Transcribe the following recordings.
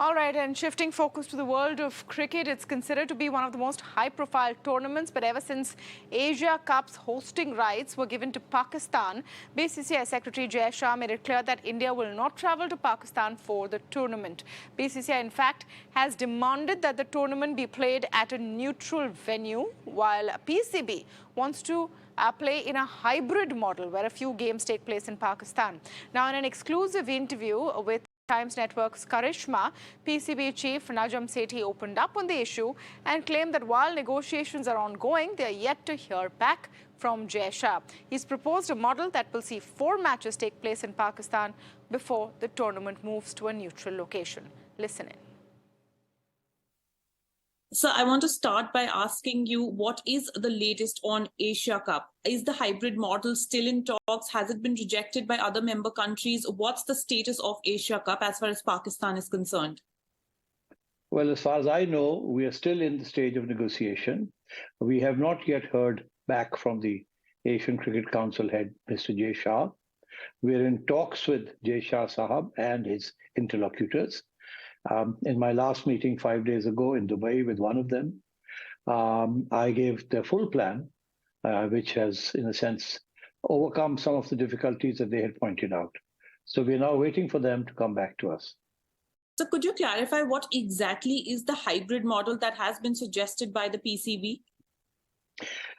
All right, and shifting focus to the world of cricket, it's considered to be one of the most high-profile tournaments, but ever since Asia Cup's hosting rights were given to Pakistan, BCCI Secretary Jay Shah made it clear that India will not travel to Pakistan for the tournament. BCCI, in fact, has demanded that the tournament be played at a neutral venue, while PCB wants to play in a hybrid model where a few games take place in Pakistan. Now, in an exclusive interview with Times Network's Karishma, PCB Chief Najam Sethi opened up on the issue and claimed that while negotiations are ongoing, they are yet to hear back from Jay Shah. He's proposed a model that will see 4 matches take place in Pakistan before the tournament moves to a neutral location. Listen in. So I want to start by asking you, what is the latest on Asia Cup? Is the hybrid model still in talks? Has it been rejected by other member countries? What's the status of Asia Cup as far as Pakistan is concerned? Well, as far as I know, we are still in the stage of negotiation. We have not yet heard back from the Asian Cricket Council head, Mr. Jay Shah. We're in talks with Jay Shah Sahab and his interlocutors. In my last meeting 5 days ago in Dubai with one of them, I gave the full plan, which has, in a sense, overcome some of the difficulties that they had pointed out. So we're now waiting for them to come back to us. So could you clarify what exactly is the hybrid model that has been suggested by the PCB?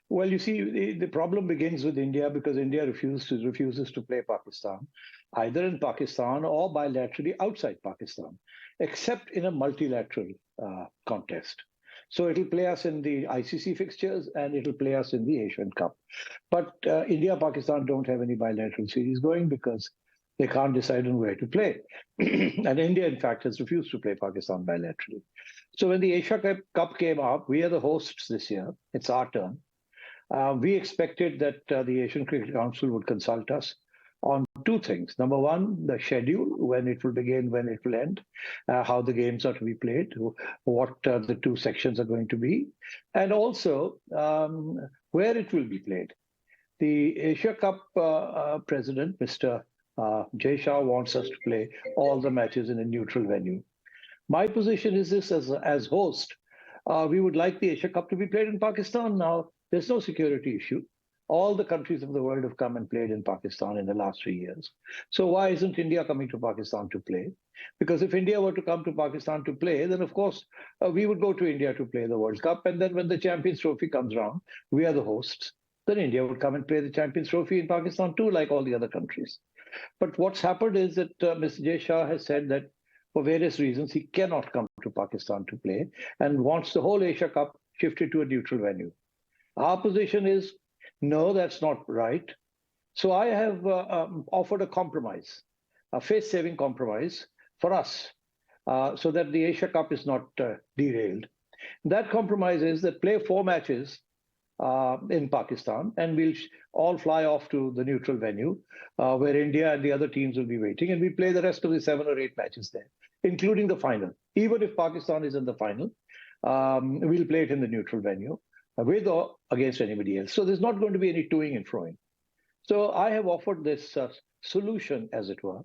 Well, you see, the problem begins with India because India refuses to play Pakistan, either in Pakistan or bilaterally outside Pakistan, except in a multilateral contest. So it'll play us in the ICC fixtures and it'll play us in the Asian Cup. But India, Pakistan don't have any bilateral series going because they can't decide on where to play. And India, in fact, has refused to play Pakistan bilaterally. So when the Asia Cup came up, we are the hosts this year. It's our turn. We expected that the Asian Cricket Council would consult us on 2 things. Number one, the schedule, when it will begin, when it will end, how the games are to be played, what the 2 sections are going to be, and also where it will be played. The Asia Cup president, Mr. Jay Shah, wants us to play all the matches in a neutral venue. My position is this: as host, we would like the Asia Cup to be played in Pakistan. Now, there's no security issue. All the countries of the world have come and played in Pakistan in the last 3 years. So why isn't India coming to Pakistan to play? Because if India were to come to Pakistan to play, then of course we would go to India to play the World Cup. And then when the Champions Trophy comes around, we are the hosts. Then India would come and play the Champions Trophy in Pakistan too, like all the other countries. But what's happened is that Mr. Jay Shah has said that for various reasons, he cannot come to Pakistan to play and wants the whole Asia Cup shifted to a neutral venue. Our position is, no, that's not right. So I have offered a compromise, a face-saving compromise for us, so that the Asia Cup is not derailed. That compromise is that play 4 matches in Pakistan, and we'll all fly off to the neutral venue where India and the other teams will be waiting, and we play the rest of the 7 or 8 matches there, including the final. Even if Pakistan is in the final, we'll play it in the neutral venue, with or against anybody else. So there's not going to be any toing and froing. So I have offered this solution, as it were,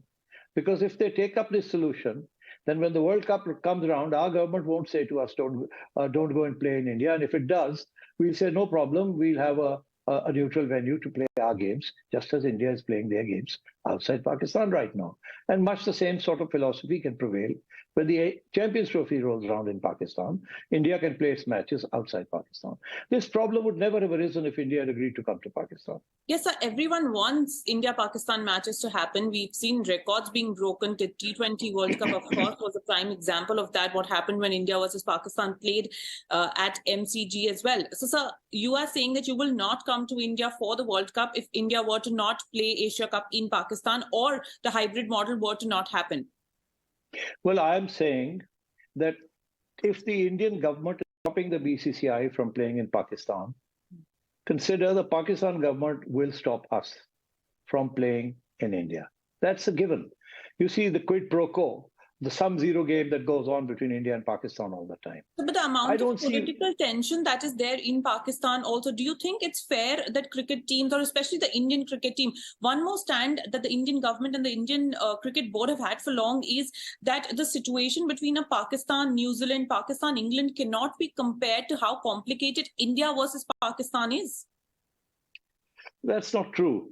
because if they take up this solution, then when the World Cup comes around, our government won't say to us, don't go and play in India. And if it does, we'll say, no problem, we'll have a neutral venue to play our games, just as India is playing their games outside Pakistan right now. And much the same sort of philosophy can prevail when the Champions Trophy rolls around in Pakistan. India can play its matches outside Pakistan. This problem would never have arisen if India had agreed to come to Pakistan. Yes, sir. Everyone wants India-Pakistan matches to happen. We've seen records being broken. The T20 World Cup, of course, was a prime example of that, what happened when India versus Pakistan played at MCG as well. So, sir, you are saying that you will not come to India for the World Cup if India were to not play Asia Cup in Pakistan, or the hybrid model were to not happen? Well, I am saying that if the Indian government is stopping the BCCI from playing in Pakistan, consider the Pakistan government will stop us from playing in India. That's a given. You see, the quid pro quo the sum zero game that goes on between India and Pakistan all the time. But the amount I of don't see- political tension that is there in Pakistan also, do you think it's fair that cricket teams, or especially the Indian cricket team, one more stand that the Indian government and the Indian cricket board have had for long is that the situation between a Pakistan, New Zealand, Pakistan, England cannot be compared to how complicated India versus Pakistan is? That's not true.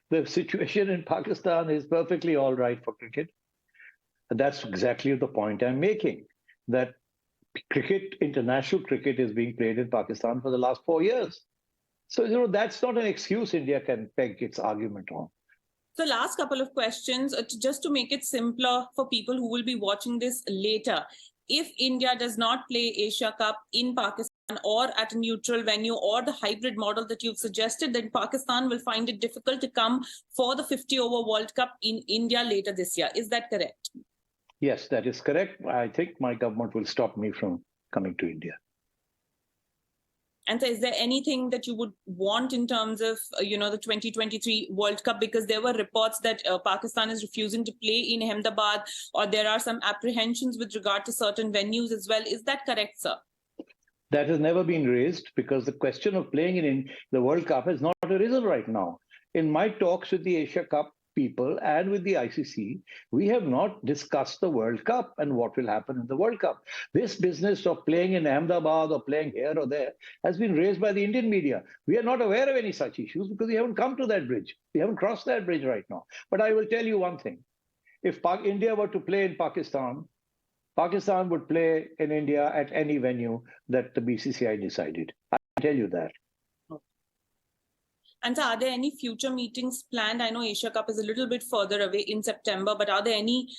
The situation in Pakistan is perfectly all right for cricket. And that's exactly the point I'm making, that cricket, international cricket, is being played in Pakistan for the last 4 years. So, that's not an excuse India can peg its argument on. So last couple of questions, just to make it simpler for people who will be watching this later. If India does not play Asia Cup in Pakistan or at a neutral venue or the hybrid model that you've suggested, then Pakistan will find it difficult to come for the 50-over World Cup in India later this year. Is that correct? Yes, that is correct. I think my government will stop me from coming to India. And so is there anything that you would want in terms of, the 2023 World Cup? Because there were reports that Pakistan is refusing to play in Ahmedabad, or there are some apprehensions with regard to certain venues as well. Is that correct, sir? That has never been raised because the question of playing in the World Cup has not arisen right now. In my talks with the Asia Cup people and with the ICC, we have not discussed the World Cup and what will happen in the World Cup. This business of playing in Ahmedabad or playing here or there has been raised by the Indian media. We are not aware of any such issues because we haven't come to that bridge. We haven't crossed that bridge right now. But I will tell you one thing. If India were to play in Pakistan, Pakistan would play in India at any venue that the BCCI decided. I can tell you that. And so are there any future meetings planned? I know Asia Cup is a little bit further away in September, but are there any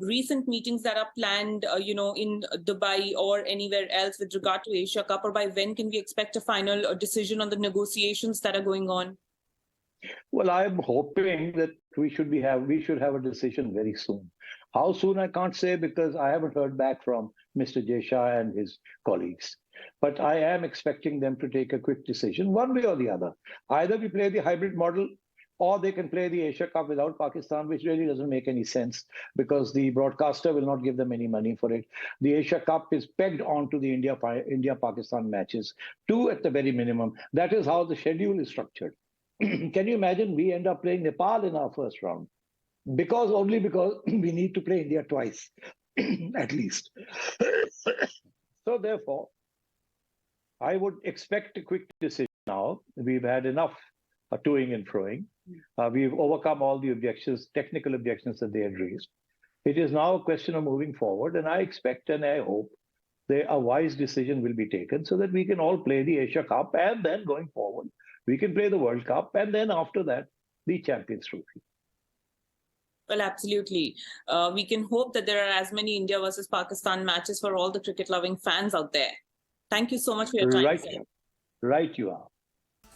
recent meetings that are planned, in Dubai or anywhere else with regard to Asia Cup? Or by when can we expect a final decision on the negotiations that are going on? Well, I'm hoping that we should have a decision very soon. How soon, I can't say because I haven't heard back from Mr. Jay Shah and his colleagues. But I am expecting them to take a quick decision, one way or the other. Either we play the hybrid model, or they can play the Asia Cup without Pakistan, which really doesn't make any sense because the broadcaster will not give them any money for it. The Asia Cup is pegged onto the India-Pakistan matches, 2 at the very minimum. That is how the schedule is structured. Can you imagine we end up playing Nepal in our first round? Only because we need to play India twice, at least. So therefore, I would expect a quick decision now. We've had enough toing and froing. We've overcome all the objections, technical objections that they had raised. It is now a question of moving forward, and I expect and I hope a wise decision will be taken so that we can all play the Asia Cup, and then going forward, we can play the World Cup, and then after that, the Champions Trophy. Well, absolutely. We can hope that there are as many India versus Pakistan matches for all the cricket-loving fans out there. Thank you so much for your time. Right you are.